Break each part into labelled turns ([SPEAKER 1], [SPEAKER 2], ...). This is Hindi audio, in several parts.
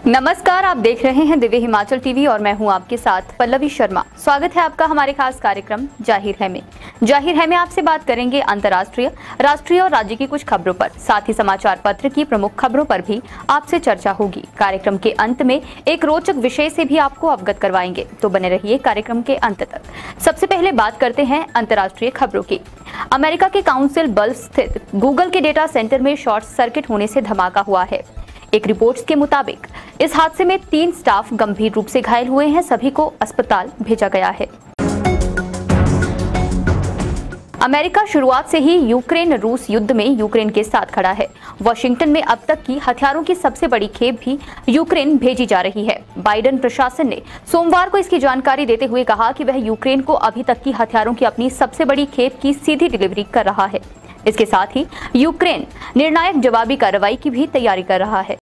[SPEAKER 1] नमस्कार, आप देख रहे हैं दिव्य हिमाचल टीवी और मैं हूं आपके साथ पल्लवी शर्मा। स्वागत है आपका हमारे खास कार्यक्रम जाहिर है में आपसे बात करेंगे अंतर्राष्ट्रीय, राष्ट्रीय और राज्य की कुछ खबरों पर। साथ ही समाचार पत्र की प्रमुख खबरों पर भी आपसे चर्चा होगी। कार्यक्रम के अंत में एक रोचक विषय से भी आपको अवगत करवाएंगे, तो बने रहिए कार्यक्रम के अंत तक। सबसे पहले बात करते हैं अंतर्राष्ट्रीय खबरों की। अमेरिका के काउंसिल बल्फ स्थित गूगल के डेटा सेंटर में शॉर्ट सर्किट होने से धमाका हुआ है। एक रिपोर्ट्स के मुताबिक इस हादसे में 3 स्टाफ गंभीर रूप से घायल हुए हैं। सभी को अस्पताल भेजा गया है। अमेरिका शुरुआत से ही यूक्रेन रूस युद्ध में यूक्रेन के साथ खड़ा है। वॉशिंगटन में अब तक की हथियारों की सबसे बड़ी खेप भी यूक्रेन भेजी जा रही है। बाइडेन प्रशासन ने सोमवार को इसकी जानकारी देते हुए कहा कि वह यूक्रेन को अभी तक की हथियारों की अपनी सबसे बड़ी खेप की सीधी डिलीवरी कर रहा है। इसके साथ ही यूक्रेन निर्णायक जवाबी कार्रवाई की भी तैयारी कर रहा है।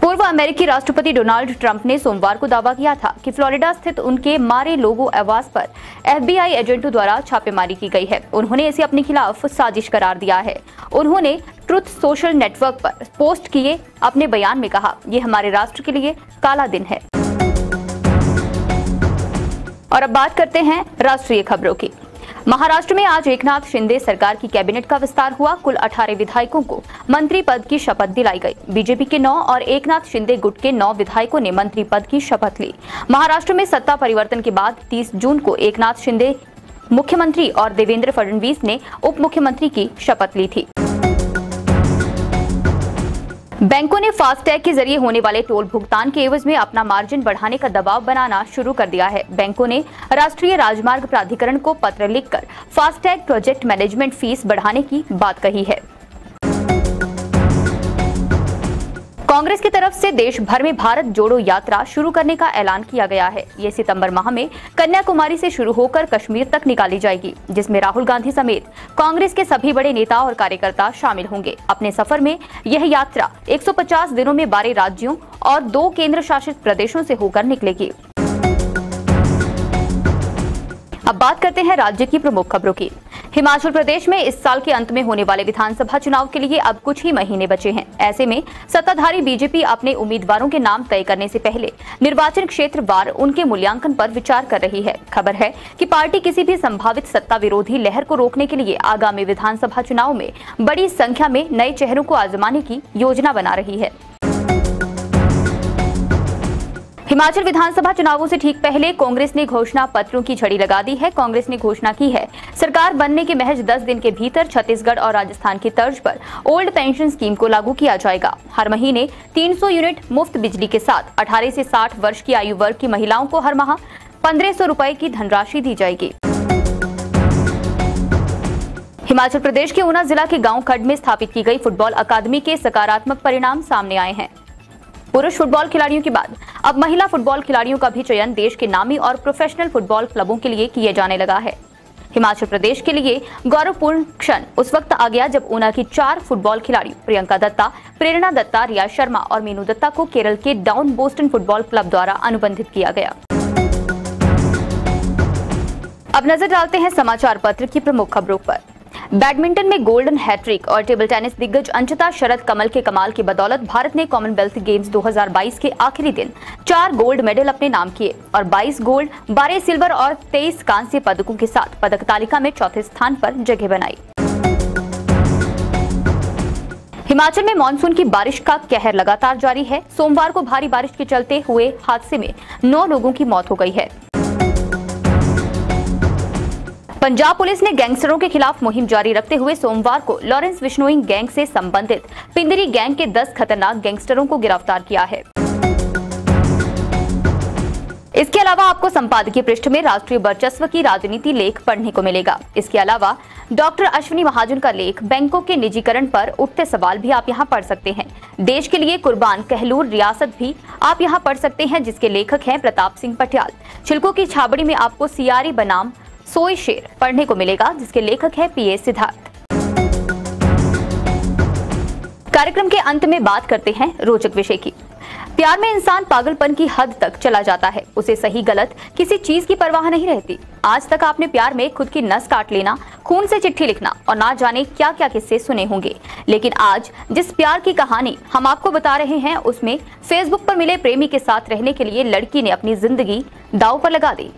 [SPEAKER 1] पूर्व अमेरिकी राष्ट्रपति डोनाल्ड ट्रंप ने सोमवार को दावा किया था कि फ्लोरिडा स्थित उनके मारे-लोगो आवास पर FBI एजेंटों द्वारा छापेमारी की गई है। उन्होंने इसे अपने खिलाफ साजिश करार दिया है। उन्होंने ट्रुथ सोशल नेटवर्क पर पोस्ट किए अपने बयान में कहा, ये हमारे राष्ट्र के लिए काला दिन है। और अब बात करते हैं राष्ट्रीय खबरों की। महाराष्ट्र में आज एकनाथ शिंदे सरकार की कैबिनेट का विस्तार हुआ। कुल 18 विधायकों को मंत्री पद की शपथ दिलाई गई। बीजेपी के 9 और एकनाथ शिंदे गुट के 9 विधायकों ने मंत्री पद की शपथ ली। महाराष्ट्र में सत्ता परिवर्तन के बाद 30 जून को एकनाथ शिंदे मुख्यमंत्री और देवेंद्र फडणवीस ने उप मुख्यमंत्री की शपथ ली थी। बैंकों ने फास्टैग के जरिए होने वाले टोल भुगतान के एवज में अपना मार्जिन बढ़ाने का दबाव बनाना शुरू कर दिया है। बैंकों ने राष्ट्रीय राजमार्ग प्राधिकरण को पत्र लिखकर फास्टैग प्रोजेक्ट मैनेजमेंट फीस बढ़ाने की बात कही है। कांग्रेस की तरफ से देश भर में भारत जोड़ो यात्रा शुरू करने का ऐलान किया गया है। ये सितंबर माह में कन्याकुमारी से शुरू होकर कश्मीर तक निकाली जाएगी, जिसमें राहुल गांधी समेत कांग्रेस के सभी बड़े नेता और कार्यकर्ता शामिल होंगे। अपने सफर में यह यात्रा 150 दिनों में 12 राज्यों और 2 केंद्र शासित प्रदेशों से होकर निकलेगी। अब बात करते हैं राज्य की प्रमुख खबरों की। हिमाचल प्रदेश में इस साल के अंत में होने वाले विधानसभा चुनाव के लिए अब कुछ ही महीने बचे हैं। ऐसे में सत्ताधारी बीजेपी अपने उम्मीदवारों के नाम तय करने से पहले निर्वाचन क्षेत्र वार उनके मूल्यांकन पर विचार कर रही है। खबर है कि पार्टी किसी भी संभावित सत्ता विरोधी लहर को रोकने के लिए आगामी विधानसभा चुनाव में बड़ी संख्या में नए चेहरों को आजमाने की योजना बना रही है। हिमाचल विधानसभा चुनावों से ठीक पहले कांग्रेस ने घोषणा पत्रों की झड़ी लगा दी है। कांग्रेस ने घोषणा की है, सरकार बनने के महज 10 दिन के भीतर छत्तीसगढ़ और राजस्थान की तर्ज पर ओल्ड पेंशन स्कीम को लागू किया जाएगा। हर महीने 300 यूनिट मुफ्त बिजली के साथ 18 से 60 वर्ष की आयु वर्ग की महिलाओं को हर माह 1500 रुपए की धनराशि दी जाएगी। हिमाचल प्रदेश के ऊना जिला के गांव खड्ड में स्थापित की गई फुटबॉल अकादमी के सकारात्मक परिणाम सामने आए हैं। पुरुष फुटबॉल खिलाड़ियों के बाद अब महिला फुटबॉल खिलाड़ियों का भी चयन देश के नामी और प्रोफेशनल फुटबॉल क्लबों के लिए किए जाने लगा है। हिमाचल प्रदेश के लिए गौरवपूर्ण क्षण उस वक्त आ गया जब ऊना की 4 फुटबॉल खिलाड़ियों प्रियंका दत्ता, प्रेरणा दत्ता, रिया शर्मा और मीनू दत्ता को केरल के डाउन बोस्टन फुटबॉल क्लब द्वारा अनुबंधित किया गया। अब नजर डालते हैं समाचार पत्र की प्रमुख खबरों पर। बैडमिंटन में गोल्डन हैट्रिक और टेबल टेनिस दिग्गज अंशिता शरद कमल के कमाल की बदौलत भारत ने कॉमनवेल्थ गेम्स 2022 के आखिरी दिन 4 गोल्ड मेडल अपने नाम किए और 22 गोल्ड, 12 सिल्वर और 23 कांस्य पदकों के साथ पदक तालिका में चौथे स्थान पर जगह बनाई। हिमाचल में मानसून की बारिश का कहर लगातार जारी है। सोमवार को भारी बारिश के चलते हुए हादसे में 9 लोगों की मौत हो गई है। पंजाब पुलिस ने गैंगस्टरों के खिलाफ मुहिम जारी रखते हुए सोमवार को लॉरेंस विश्नोई गैंग से संबंधित पिंदरी गैंग के 10 खतरनाक गैंगस्टरों को गिरफ्तार किया है। इसके अलावा आपको संपादकीय पृष्ठ में राष्ट्रीय वर्चस्व की राजनीति लेख पढ़ने को मिलेगा। इसके अलावा डॉक्टर अश्विनी महाजन का लेख बैंकों के निजीकरण पर उठते सवाल भी आप यहां पढ़ सकते हैं। देश के लिए कुर्बान कहलूर रियासत भी आप यहां पढ़ सकते हैं, जिसके लेखक हैं प्रताप सिंह पटियाल। छिलकों की छाबड़ी में आपको सियारी बनाम सोई शेर पढ़ने को मिलेगा, जिसके लेखक है PA सिद्धार्थ। कार्यक्रम के अंत में बात करते हैं रोचक विषय की। प्यार में इंसान पागलपन की हद तक चला जाता है, उसे सही गलत किसी चीज की परवाह नहीं रहती। आज तक आपने प्यार में खुद की नस काट लेना, खून से चिट्ठी लिखना और ना जाने क्या क्या किस्से सुने होंगे, लेकिन आज जिस प्यार की कहानी हम आपको बता रहे हैं उसमें फेसबुक पर मिले प्रेमी के साथ रहने के लिए लड़की ने अपनी जिंदगी दांव पर लगा दी।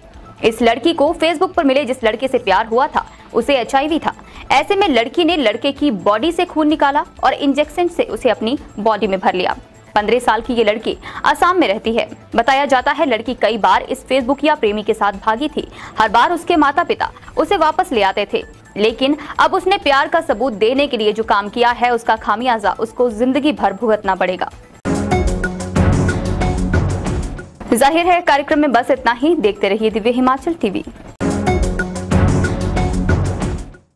[SPEAKER 1] इस लड़की को फेसबुक पर मिले जिस लड़के से प्यार हुआ था उसे HIV था। ऐसे में लड़की ने लड़के की बॉडी से खून निकाला और इंजेक्शन से उसे अपनी बॉडी में भर लिया। 15 साल की ये लड़की असम में रहती है। बताया जाता है लड़की कई बार इस फेसबुक या प्रेमी के साथ भागी थी। हर बार उसके माता पिता उसे वापस ले आते थे, लेकिन अब उसने प्यार का सबूत देने के लिए जो काम किया है उसका खामियाजा उसको जिंदगी भर भुगतना पड़ेगा। जाहिर है कार्यक्रम में बस इतना ही। देखते रहिए दिव्य हिमाचल टीवी।